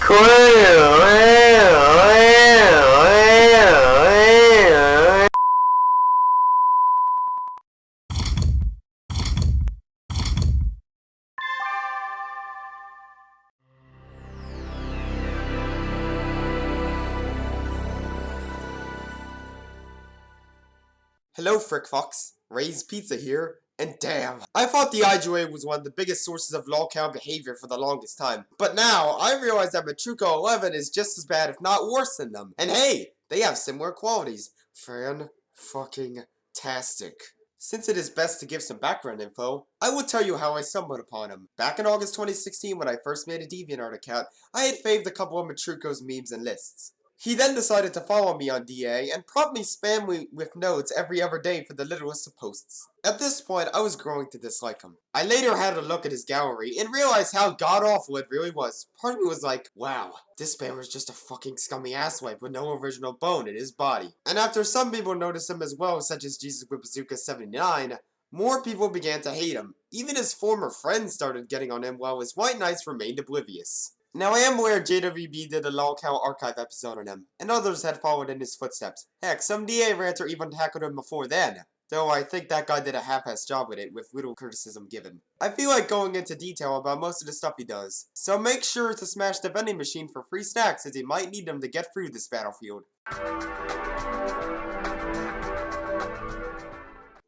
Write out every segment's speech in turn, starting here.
Hello, Frick Fox. Ray's Pizza here, and damn, I thought the IGA was one of the biggest sources of Lolcow behavior for the longest time. But now, I realize that Matruco 11 is just as bad, if not worse than them. And hey, they have similar qualities. Fan-fucking-tastic. Since it is best to give some background info, I will tell you how I stumbled upon him. Back in August 2016, when I first made a DeviantArt account, I had faved a couple of Matruco's memes and lists. He then decided to follow me on DA and promptly spam me with notes every other day for the littlest of posts. At this point, I was growing to dislike him. I later had a look at his gallery and realized how god-awful it really was. Part of me was like, wow, this spammer is just a fucking scummy asswipe with no original bone in his body. And after some people noticed him as well, such as Jesus with Bazooka 79, more people began to hate him. Even his former friends started getting on him while his white knights remained oblivious. Now I am aware JWB did a Lolcow archive episode on him, and others had followed in his footsteps. Heck, some DA ranter even tackled him before then, though I think that guy did a half-assed job with it, with little criticism given. I feel like going into detail about most of the stuff he does, so make sure to smash the vending machine for free snacks as you might need them to get through this battlefield.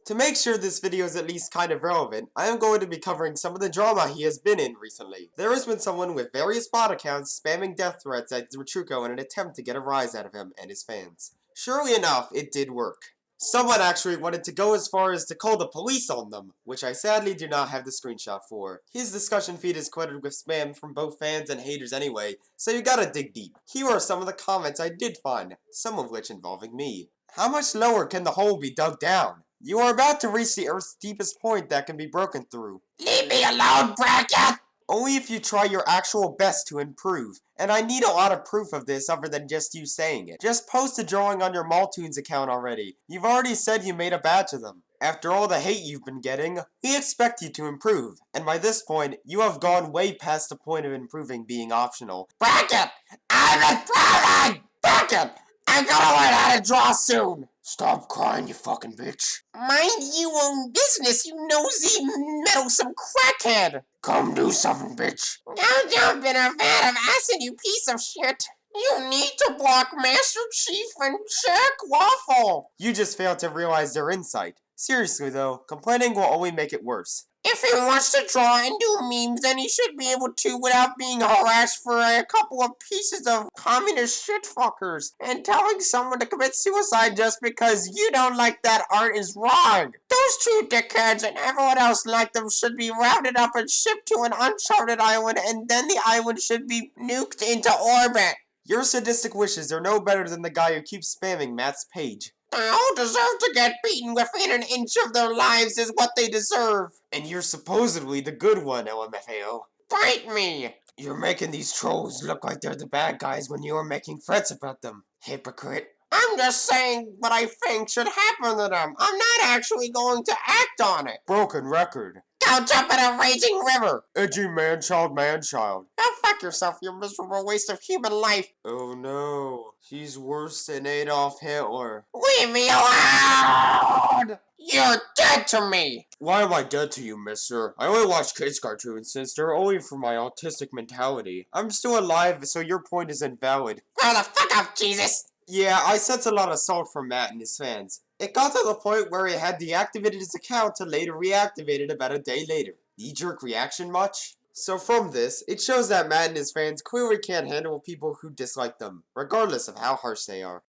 To make sure this video is at least kind of relevant, I am going to be covering some of the drama he has been in recently. There has been someone with various bot accounts spamming death threats at Matruco in an attempt to get a rise out of him and his fans. Surely enough, it did work. Someone actually wanted to go as far as to call the police on them, which I sadly do not have the screenshot for. His discussion feed is cluttered with spam from both fans and haters anyway, so you gotta dig deep. Here are some of the comments I did find, some of which involving me. How much lower can the hole be dug down? You are about to reach the Earth's deepest point that can be broken through. Leave me alone, Bracket! Only if you try your actual best to improve, and I need a lot of proof of this other than just you saying it. Just post a drawing on your Maltoons account already. You've already said you made a batch of them. After all the hate you've been getting, we expect you to improve, and by this point, you have gone way past the point of improving being optional. Bracket! I'm improving! Bracket! I'm gonna learn how to draw soon! Stop crying, you fucking bitch. Mind your own business, you nosy, meddlesome crackhead! Come do something, bitch. Don't jump in a vat of acid, you piece of shit! You need to block Master Chief and Jack Waffle! You just failed to realize their insight. Seriously though, complaining will only make it worse. If he wants to draw and do memes, then he should be able to without being harassed for a couple of pieces of communist shitfuckers and telling someone to commit suicide just because you don't like that art is wrong. Those two dickheads and everyone else like them should be rounded up and shipped to an uncharted island, and then the island should be nuked into orbit. Your sadistic wishes are no better than the guy who keeps spamming Matt's page. They all deserve to get beaten within an inch of their lives is what they deserve. And you're supposedly the good one, LMFAO. Bite me! You're making these trolls look like they're the bad guys when you're making threats about them. Hypocrite. I'm just saying what I think should happen to them. I'm not actually going to act on it. Broken record. Don't jump in a raging river. Edgy man-child, man-child. Go fuck yourself, you miserable waste of human life. Oh no. He's worse than Adolf Hitler. Leave me alone! You're dead to me! Why am I dead to you, mister? I only watch kids' cartoons since they're only for my autistic mentality. I'm still alive, so your point is invalid. Grow the fuck up, Jesus! Yeah, I sense a lot of salt from Matt and his fans. It got to the point where he had deactivated his account to later reactivate it about a day later. Knee-jerk reaction much? So from this, it shows that Matt and his fans clearly can't handle people who dislike them, regardless of how harsh they are.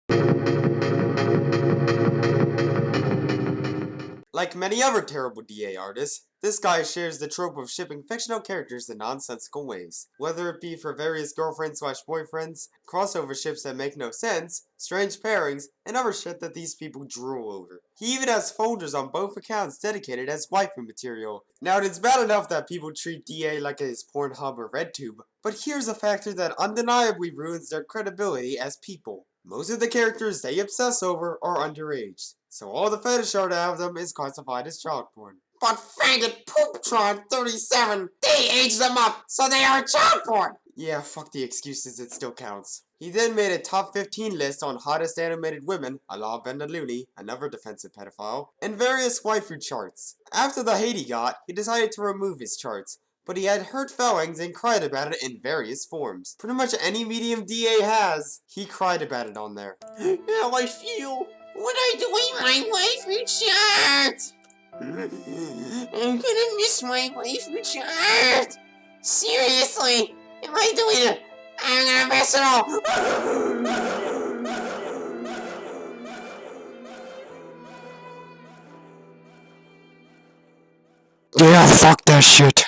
Like many other terrible DA artists, this guy shares the trope of shipping fictional characters in nonsensical ways. Whether it be for various girlfriends/boyfriends, crossover ships that make no sense, strange pairings, and other shit that these people drool over. He even has folders on both accounts dedicated as waifu material. Now it's bad enough that people treat DA like it is Pornhub or RedTube, but here's a factor that undeniably ruins their credibility as people. Most of the characters they obsess over are underage, so all the fetish art out of them is classified as child porn. But faggot Pooptron 37, they age them up, so they are child porn! Yeah, fuck the excuses, it still counts. He then made a top 15 list on hottest animated women, a la Vendaluni, another defensive pedophile, and various waifu charts. After the hate he got, he decided to remove his charts, but he had hurt feelings and cried about it in various forms. Pretty much any medium DA has, he cried about it on there. How I feel when I delete my waifu chart! I'm gonna miss my waifu chart! Seriously, if I delete it, I'm gonna miss it all! Yeah, fuck that shit.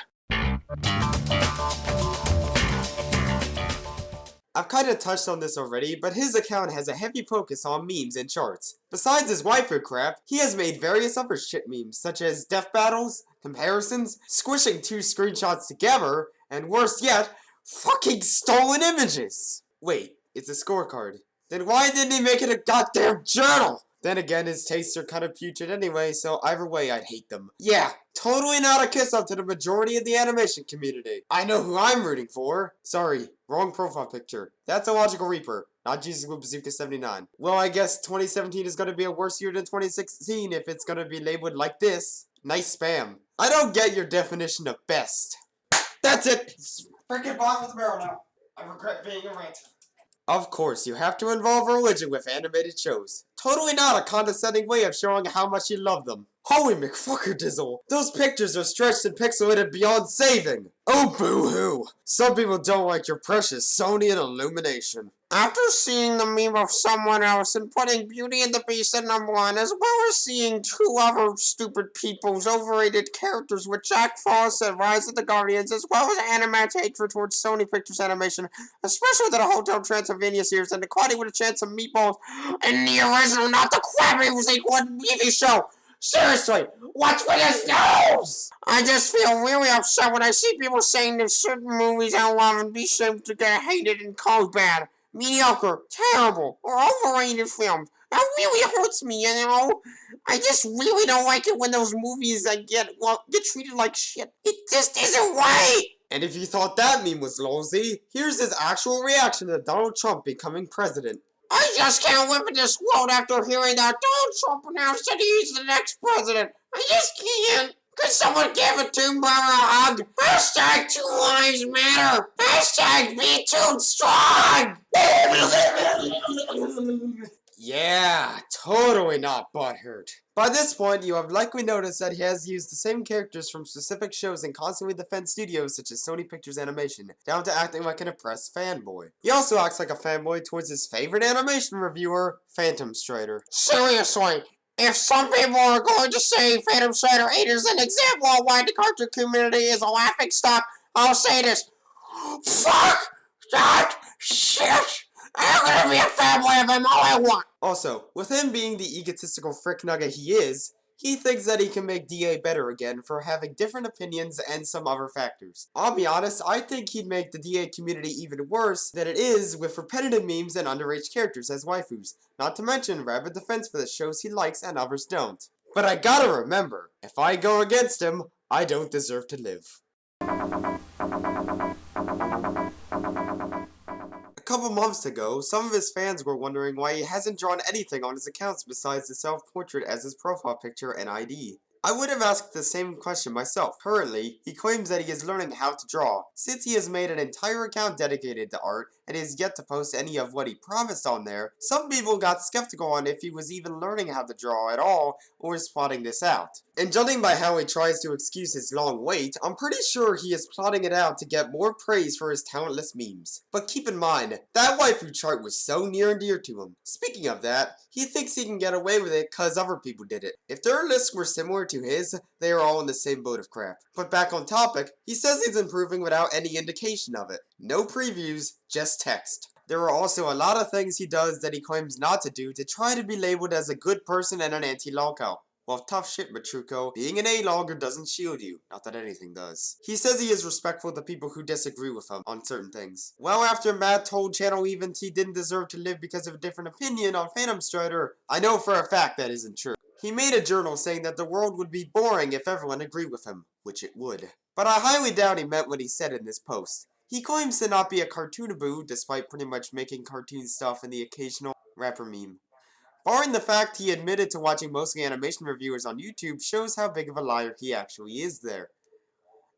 I've kinda touched on this already, but his account has a heavy focus on memes and charts. Besides his waifu crap, he has made various other shit memes, such as death battles, comparisons, squishing two screenshots together, and worse yet, fucking stolen images! Wait, it's a scorecard. Then why didn't he make it a goddamn journal? Then again, his tastes are kind of putrid anyway, so either way I'd hate them. Yeah, totally not a kiss up to the majority of the animation community. I know who I'm rooting for. Sorry, wrong profile picture. That's a Logical Reaper, not Jesus with Bazooka 79. Well, I guess 2017 is gonna be a worse year than 2016 if it's gonna be labeled like this. Nice spam. I don't get your definition of best. That's it! Freaking bottom of the barrel now. I regret being a ranter. Of course, you have to involve religion with animated shows. Totally not a condescending way of showing how much you love them. Holy McFuckerdizzle! Those pictures are stretched and pixelated beyond saving! Oh boo-hoo! Some people don't like your precious Sony and illumination. After seeing the meme of someone else and putting Beauty and the Beast at #1, as well as seeing two other stupid people's overrated characters with Jack Frost and Rise of the Guardians, as well as Animat's hatred towards Sony Pictures Animation, especially the Hotel Transylvania series and the Quaddy with a Chance of Meatballs, and the original, not the crappy Music One TV show! Seriously, what's with his nose? I just feel really upset when I see people saying that certain movies I love and be ashamed to get hated and called bad, mediocre, terrible, or overrated films. That really hurts me, you know? I just really don't like it when those movies get treated like shit. It just isn't right! And if you thought that meme was lousy, here's his actual reaction to Donald Trump becoming president. I just can't live in this world after hearing that Donald Trump announced that he's the next president. I just can't. Could someone give a Tomb Brother a hug? Hashtag 2 Lives Matter. Hashtag be too strong. Yeah, totally not butthurt. By this point, you have likely noticed that he has used the same characters from specific shows and constantly defends studios such as Sony Pictures Animation, down to acting like an oppressed fanboy. He also acts like a fanboy towards his favorite animation reviewer, Phantom Strider. Seriously, if some people are going to say Phantom Strider 8 is an example of why the cartoon community is a laughingstock, I'll say this. Fuck that shit! I'm gonna be a fanboy of him all I want! Also, with him being the egotistical frick nugget he is, he thinks that he can make DA better again for having different opinions and some other factors. I'll be honest, I think he'd make the DA community even worse than it is with repetitive memes and underage characters as waifus, not to mention rapid defense for the shows he likes and others don't. But I gotta remember, if I go against him, I don't deserve to live. A couple months ago, some of his fans were wondering why he hasn't drawn anything on his accounts besides the self-portrait as his profile picture and ID. I would have asked the same question myself. Currently, he claims that he is learning how to draw, since he has made an entire account dedicated to art and is yet to post any of what he promised on there. Some people got skeptical on if he was even learning how to draw at all or is plotting this out. And judging by how he tries to excuse his long wait, I'm pretty sure he is plotting it out to get more praise for his talentless memes. But keep in mind, that waifu chart was so near and dear to him. Speaking of that, he thinks he can get away with it cause other people did it. If their lists were similar to his, they are all in the same boat of crap. But back on topic, he says he's improving without any indication of it. No previews, just text. There are also a lot of things he does that he claims not to do to try to be labeled as a good person and an anti-Lolcow. Well, tough shit, Matruko. Being an A-logger doesn't shield you. Not that anything does. He says he is respectful to people who disagree with him on certain things. Well, after Matt told Channel Event he didn't deserve to live because of a different opinion on Phantom Strider, I know for a fact that isn't true. He made a journal saying that the world would be boring if everyone agreed with him, which it would. But I highly doubt he meant what he said in this post. He claims to not be a cartoonaboo, despite pretty much making cartoon stuff and the occasional rapper meme. Barring the fact he admitted to watching mostly animation reviewers on YouTube shows how big of a liar he actually is there.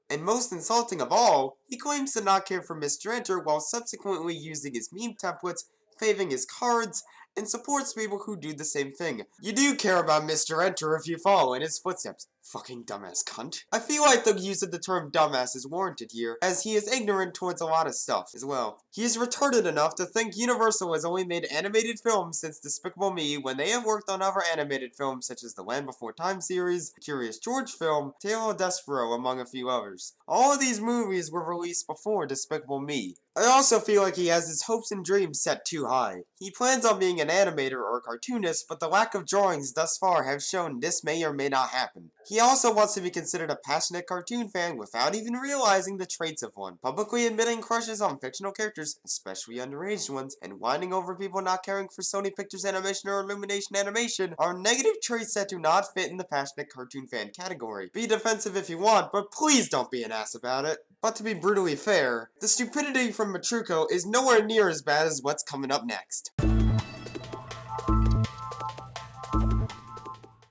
And most insulting of all, he claims to not care for Mr. Enter while subsequently using his meme templates, faving his cards, and supports people who do the same thing. You do care about Mr. Enter if you follow in his footsteps. Fucking dumbass cunt. I feel like the use of the term dumbass is warranted here, as he is ignorant towards a lot of stuff as well. He is retarded enough to think Universal has only made animated films since Despicable Me when they have worked on other animated films such as the Land Before Time series, the Curious George film, Tale of Despero, among a few others. All of these movies were released before Despicable Me. I also feel like he has his hopes and dreams set too high. He plans on being an animator or a cartoonist, but the lack of drawings thus far have shown this may or may not happen. He also wants to be considered a passionate cartoon fan without even realizing the traits of one, publicly admitting crushes on fictional characters, especially underage ones, and whining over people not caring for Sony Pictures Animation or Illumination Animation are negative traits that do not fit in the passionate cartoon fan category. Be defensive if you want, but please don't be an ass about it. But to be brutally fair, the stupidity from Matruko is nowhere near as bad as what's coming up next.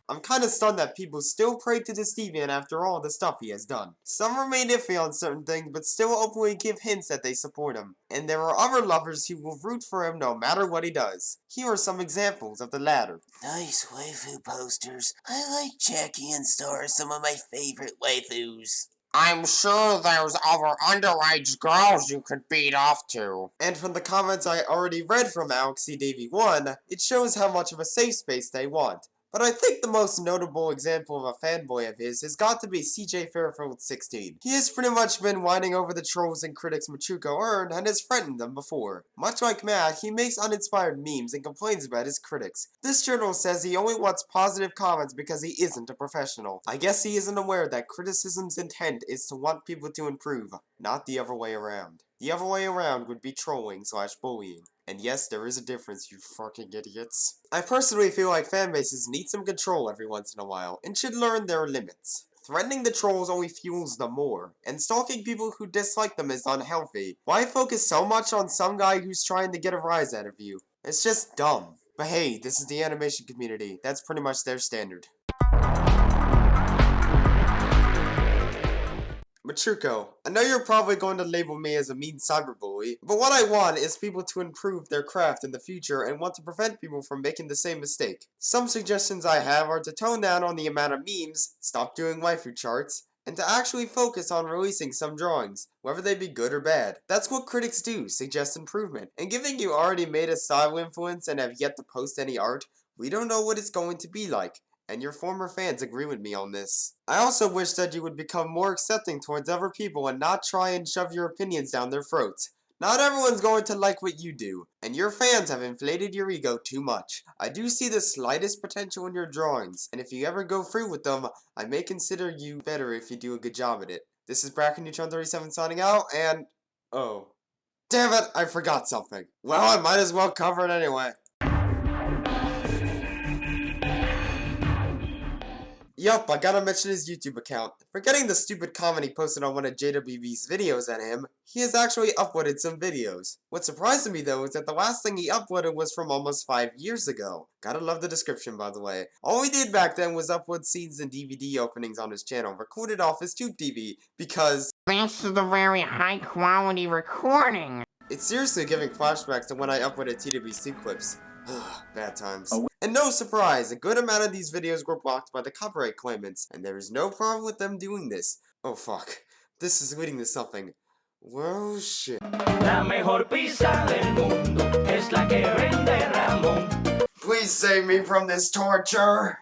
I'm kinda stunned that people still pray to this deviant after all the stuff he has done. Some remain iffy on certain things, but still openly give hints that they support him. And there are other lovers who will root for him no matter what he does. Here are some examples of the latter. Nice waifu posters. I like Jackie and Star, some of my favorite waifus. I'm sure there's other underage girls you could beat off to. And from the comments I already read from Alexi Davy 1, it shows how much of a safe space they want. But I think the most notable example of a fanboy of his has got to be CJ Fairfield 16. He has pretty much been whining over the trolls and critics Matruko earned and has threatened them before. Much like Matt, he makes uninspired memes and complains about his critics. This journal says he only wants positive comments because he isn't a professional. I guess he isn't aware that criticism's intent is to want people to improve, not the other way around. The other way around would be trolling/bullying. And yes, there is a difference, you fucking idiots. I personally feel like fanbases need some control every once in a while, and should learn their limits. Threatening the trolls only fuels them more, and stalking people who dislike them is unhealthy. Why focus so much on some guy who's trying to get a rise out of you? It's just dumb. But hey, this is the animation community. That's pretty much their standard. Matruko, I know you're probably going to label me as a mean cyberbully, but what I want is people to improve their craft in the future and want to prevent people from making the same mistake. Some suggestions I have are to tone down on the amount of memes, stop doing waifu charts, and to actually focus on releasing some drawings, whether they be good or bad. That's what critics do, suggest improvement. And given you already made a style influence and have yet to post any art, we don't know what it's going to be like. And your former fans agree with me on this. I also wish that you would become more accepting towards other people and not try and shove your opinions down their throats. Not everyone's going to like what you do, and your fans have inflated your ego too much. I do see the slightest potential in your drawings, and if you ever go through with them, I may consider you better if you do a good job at it. This is BracketNeutron 37 signing out, and... oh. Damn it, I forgot something. Well, I might as well cover it anyway. Yup, I gotta mention his YouTube account. Forgetting the stupid comment he posted on one of JWB's videos at him, he has actually uploaded some videos. What surprised me though is that the last thing he uploaded was from almost 5 years ago. Gotta love the description, by the way. All he did back then was upload scenes and DVD openings on his channel, recorded off his Tube TV, because This is a very high quality recording. it's seriously giving flashbacks to when I uploaded TWC clips. Bad times. And no surprise, a good amount of these videos were blocked by the copyright claimants, and there is no problem with them doing this. Oh fuck, this is leading to something. Well, shit. La mejor pizza del mundo es la que vende Ramón. Please save me from this torture.